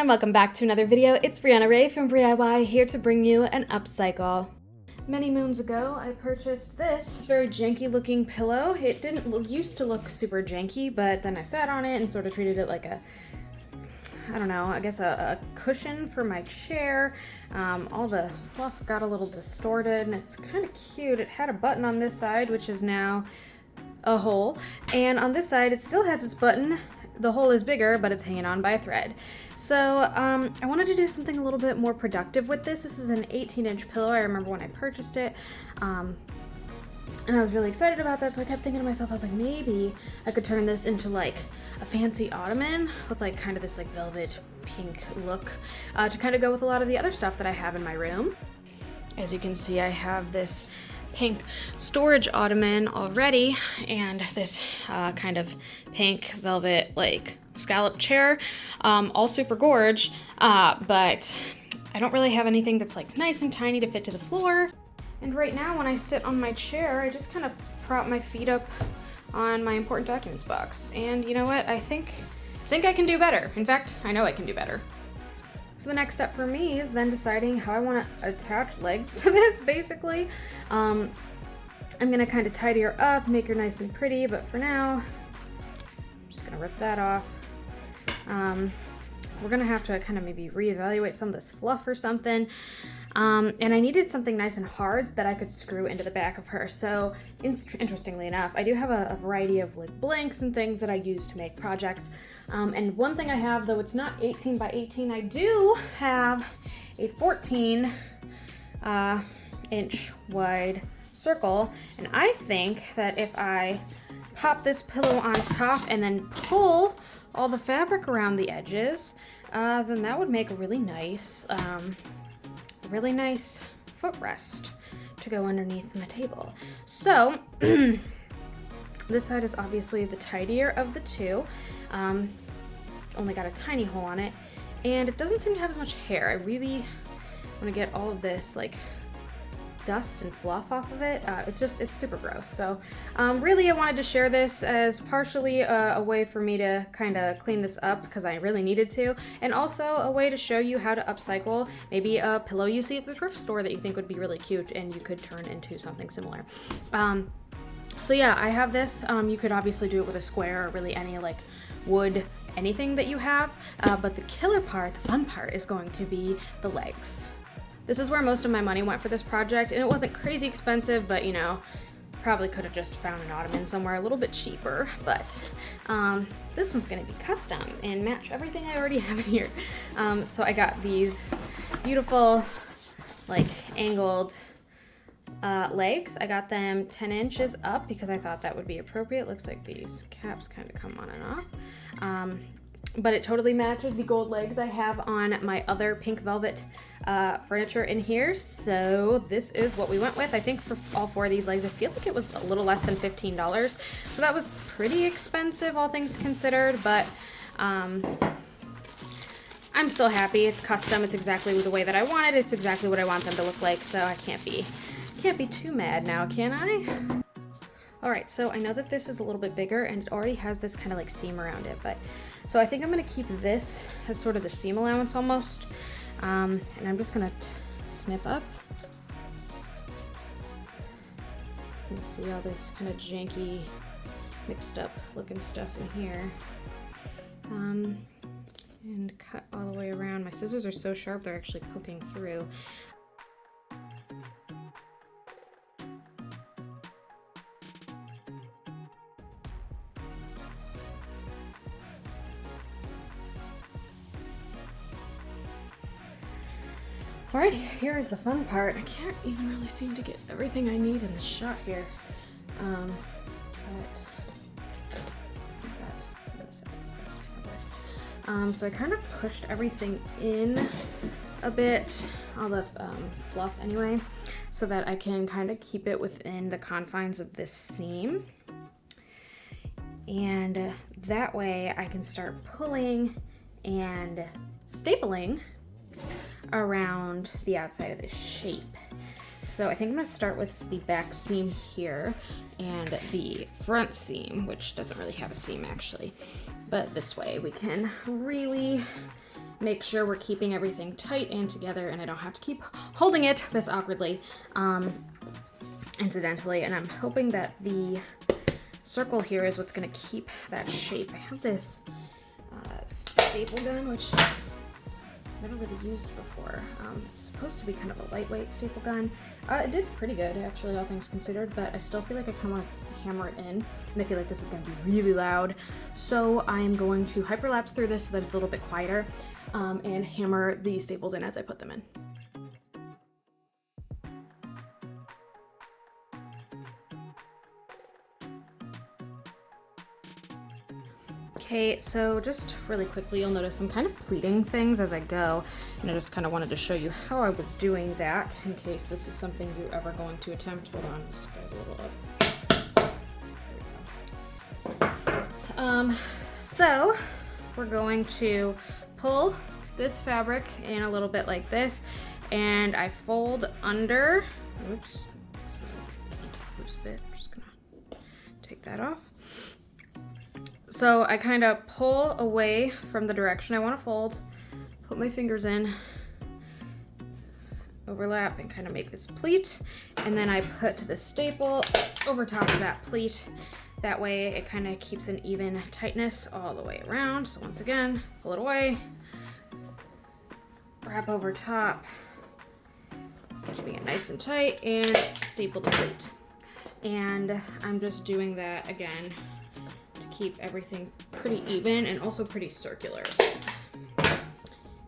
and welcome back to another video. It's Brianna Ray from BriIY here to bring you an upcycle. Many moons ago, I purchased this very janky looking pillow. It used to look super janky, but then I sat on it and sort of treated it like a, I don't know, I guess a cushion for my chair. All the fluff got a little distorted and it's kind of cute. It had a button on this side, which is now a hole, and on this side it still has its button. The hole is bigger, but it's hanging on by a thread. So I wanted to do something a little bit more productive with this. This is an 18-inch pillow. I remember when I purchased it, and I was really excited about that. So I kept thinking to myself, I was like, maybe I could turn this into like a fancy ottoman with like kind of this like velvet pink look to kind of go with a lot of the other stuff that I have in my room. As you can see, I have this pink storage ottoman already and this kind of pink velvet like scallop chair, all super gorge, but I don't really have anything that's like nice and tiny to fit to the floor. And right now when I sit on my chair, I just kind of prop my feet up on my important documents box. And you know what? I think I can do better. In fact, I know I can do better. So the next step for me is then deciding how I want to attach legs to this, basically. I'm going to kind of tidy her up, make her nice and pretty, but for now, I'm just going to rip that off. We're going to have to kind of maybe reevaluate some of this fluff or something. And I needed something nice and hard that I could screw into the back of her. So interestingly enough, I do have a variety of like blanks and things that I use to make projects. And one thing I have, though it's not 18 by 18, I do have a 14 inch wide circle. And I think that if I pop this pillow on top and then pull all the fabric around the edges, then that would make a really nice footrest to go underneath my table. So this side is obviously the tidier of the two. It's only got a tiny hole on it, and it doesn't seem to have as much hair. I really want to get all of this like dust and fluff off of it. It's super gross. So really I wanted to share this as partially a way for me to kind of clean this up because I really needed to, and also a way to show you how to upcycle maybe a pillow you see at the thrift store that you think would be really cute and you could turn into something similar. So yeah, I have this. You could obviously do it with a square or really any like wood, anything that you have, but the killer part, the fun part, is going to be the legs. This is where most of my money went for this project, and it wasn't crazy expensive, but you know, probably could have just found an ottoman somewhere a little bit cheaper, but this one's gonna be custom and match everything I already have in here. So I got these beautiful like angled legs. I got them 10 inches up because I thought that would be appropriate. Looks like these caps kind of come on and off. But it totally matches the gold legs I have on my other pink velvet furniture in here. So this is what we went with. I think for all four of these legs, I feel like it was a little less than $15. So that was pretty expensive, all things considered, but I'm still happy. It's custom. It's exactly the way that I wanted. It's exactly what I want them to look like. So I can't be too mad now, can I? All right, so I know that this is a little bit bigger and it already has this kind of like seam around it, but so I think I'm gonna keep this as sort of the seam allowance almost. And I'm just gonna snip up. You can see all this kind of janky, mixed up looking stuff in here. And cut all the way around. My scissors are so sharp, they're actually poking through. Alright, here's the fun part. I can't even really seem to get everything I need in the shot here. So I kind of pushed everything in a bit, all the fluff anyway, so that I can kind of keep it within the confines of this seam. And that way I can start pulling and stapling around the outside of this shape. So I think I'm going to start with the back seam here and the front seam, which doesn't really have a seam actually. But this way we can really make sure we're keeping everything tight and together and I don't have to keep holding it this awkwardly, incidentally. And I'm hoping that the circle here is what's gonna keep that shape. I have this staple gun, which I've never really used before. It's supposed to be kind of a lightweight staple gun. It did pretty good, actually, all things considered, but I still feel like I kind of want to hammer it in, and I feel like this is going to be really loud. So I'm going to hyperlapse through this so that it's a little bit quieter, and hammer the staples in as I put them in. Okay, so just really quickly, you'll notice I'm kind of pleating things as I go, and I just kind of wanted to show you how I was doing that in case this is something you're ever going to attempt. Hold on, this guy's a little up. So we're going to pull this fabric in a little bit like this, and I fold under. Oops, this is a loose bit. I'm just gonna take that off. So I kind of pull away from the direction I want to fold, put my fingers in, overlap, and kind of make this pleat. And then I put the staple over top of that pleat. That way it kind of keeps an even tightness all the way around. So once again, pull it away, wrap over top, keeping it nice and tight, and staple the pleat. And I'm just doing that again keep everything pretty even and also pretty circular.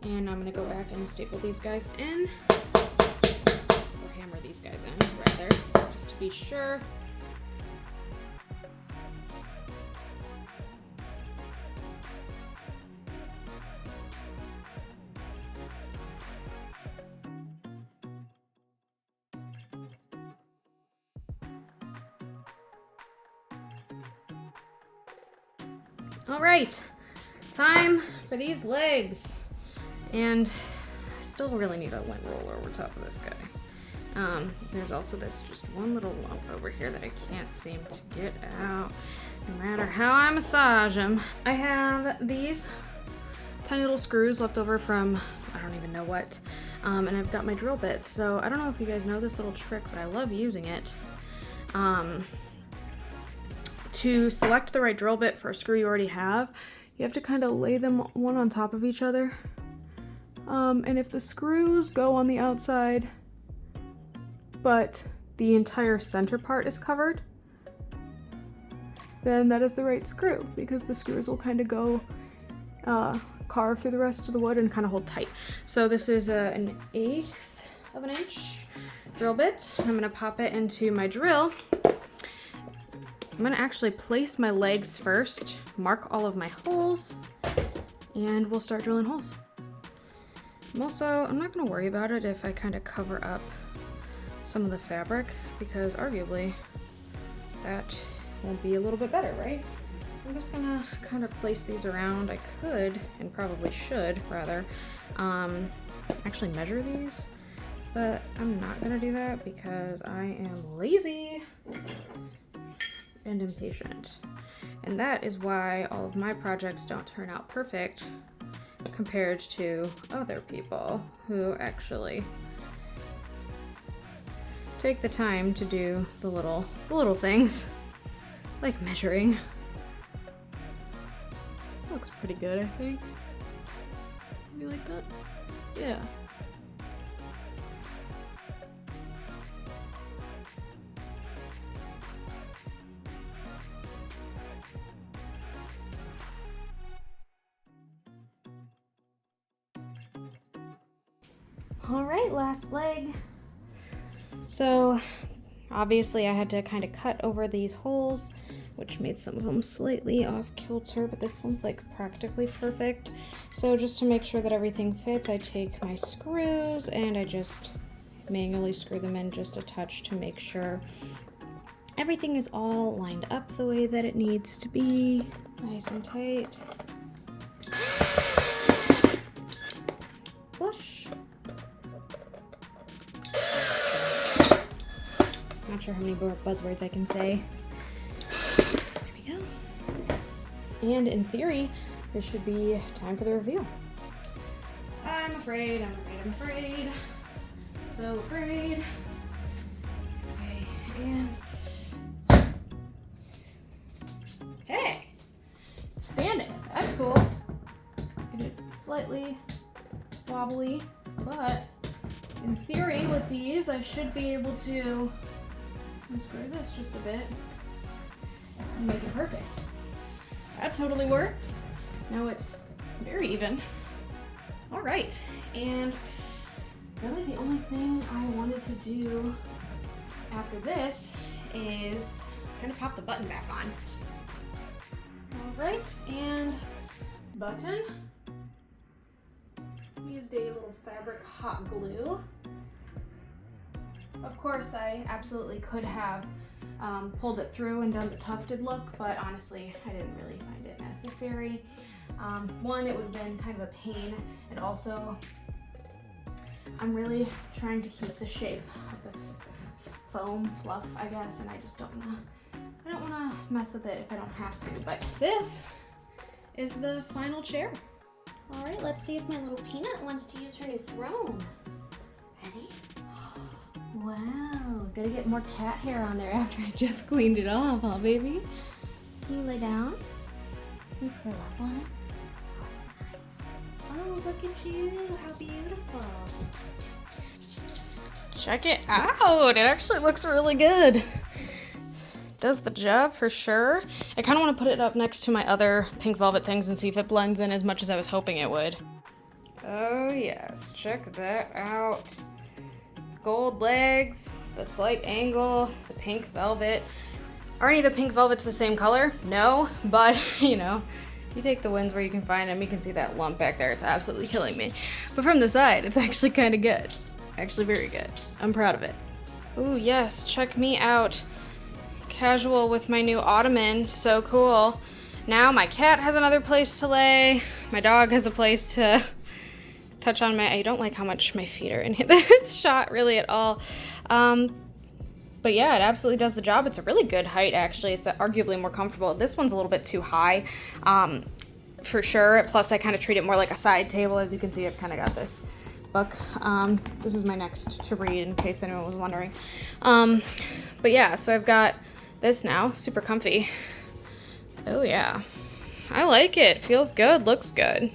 And I'm gonna go back and staple these guys in, or hammer these guys in rather, just to be sure. All right, time for these legs. And I still really need a lint roller over top of this guy. There's also this just one little lump over here that I can't seem to get out, no matter how I massage them. I have these tiny little screws left over from, I don't even know what, and I've got my drill bits. So I don't know if you guys know this little trick, but I love using it. To select the right drill bit for a screw you already have, you have to kind of lay them one on top of each other. And if the screws go on the outside, but the entire center part is covered, then that is the right screw, because the screws will kind of go carve through the rest of the wood and kind of hold tight. So this is an 1/8 of an inch drill bit. I'm gonna pop it into my drill. I'm gonna actually place my legs first, mark all of my holes, and we'll start drilling holes. I'm not gonna worry about it if I kind of cover up some of the fabric, because arguably that will be a little bit better, right? So I'm just gonna kind of place these around. I could, and probably should rather, actually measure these, but I'm not gonna do that because I am lazy and impatient. And that is why all of my projects don't turn out perfect compared to other people who actually take the time to do the little things, like measuring. Looks pretty good, I think. You like that? Yeah. All right, last leg. So obviously I had to kind of cut over these holes, which made some of them slightly off kilter, but this one's like practically perfect. So just to make sure that everything fits, I take my screws and I just manually screw them in just a touch to make sure everything is all lined up the way that it needs to be, nice and tight. Flush. Not sure how many more buzzwords I can say. There we go. And in theory, this should be time for the reveal. I'm afraid. So afraid. Okay, and hey, standing. That's cool. It is slightly wobbly, but in theory with these, I should be able to unscrew this just a bit and make it perfect. That totally worked. Now it's very even. All right, and really the only thing I wanted to do after this is kind of pop the button back on. All right, and button. Used a little fabric hot glue. Of course, I absolutely could have pulled it through and done the tufted look, but honestly, I didn't really find it necessary. One, it would have been kind of a pain, and also, I'm really trying to keep the shape of the foam fluff, I guess, and I just don't wanna mess with it if I don't have to, but this is the final chair. All right, let's see if my little peanut wants to use her new throne. Ready? Wow, gotta get more cat hair on there after I just cleaned it off, huh, baby? Can you lay down? Can you curl up on it? Oh, so nice. Oh, look at you, how beautiful. Check it out, it actually looks really good. Does the job for sure. I kind of want to put it up next to my other pink velvet things and see if it blends in as much as I was hoping it would. Oh yes, check that out. Gold legs, the slight angle, the pink velvet. Are any of the pink velvets the same color? No, but you know, you take the wins where you can find them. You can see that lump back there. It's absolutely killing me. But from the side, it's actually kind of good. Actually very good. I'm proud of it. Ooh yes, check me out. Casual with my new Ottoman, so cool. Now my cat has another place to lay. My dog has a place to touch on I don't like how much my feet are in this shot really at all. But yeah, it absolutely does the job. It's a really good height actually. It's arguably more comfortable. This one's a little bit too high for sure. Plus I kind of treat it more like a side table. As you can see, I've kind of got this book. This is my next to read in case anyone was wondering. But yeah, so I've got this now, super comfy. Oh yeah, I like it. Feels good, looks good.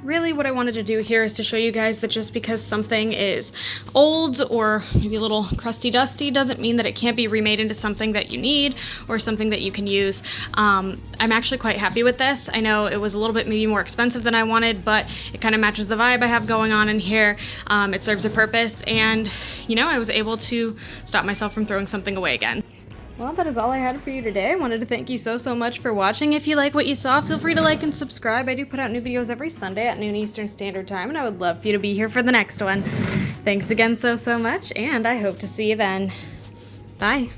Really what I wanted to do here is to show you guys that just because something is old or maybe a little crusty dusty doesn't mean that it can't be remade into something that you need or something that you can use. I'm actually quite happy with this. I know it was a little bit maybe more expensive than I wanted, but it kind of matches the vibe I have going on in here. It serves a purpose, and you know, I was able to stop myself from throwing something away again. Well, that is all I had for you today. I wanted to thank you so much for watching. If you like what you saw, feel free to like and subscribe. I do put out new videos every Sunday at noon Eastern Standard Time, and I would love for you to be here for the next one. Thanks again so much, and I hope to see you then. Bye.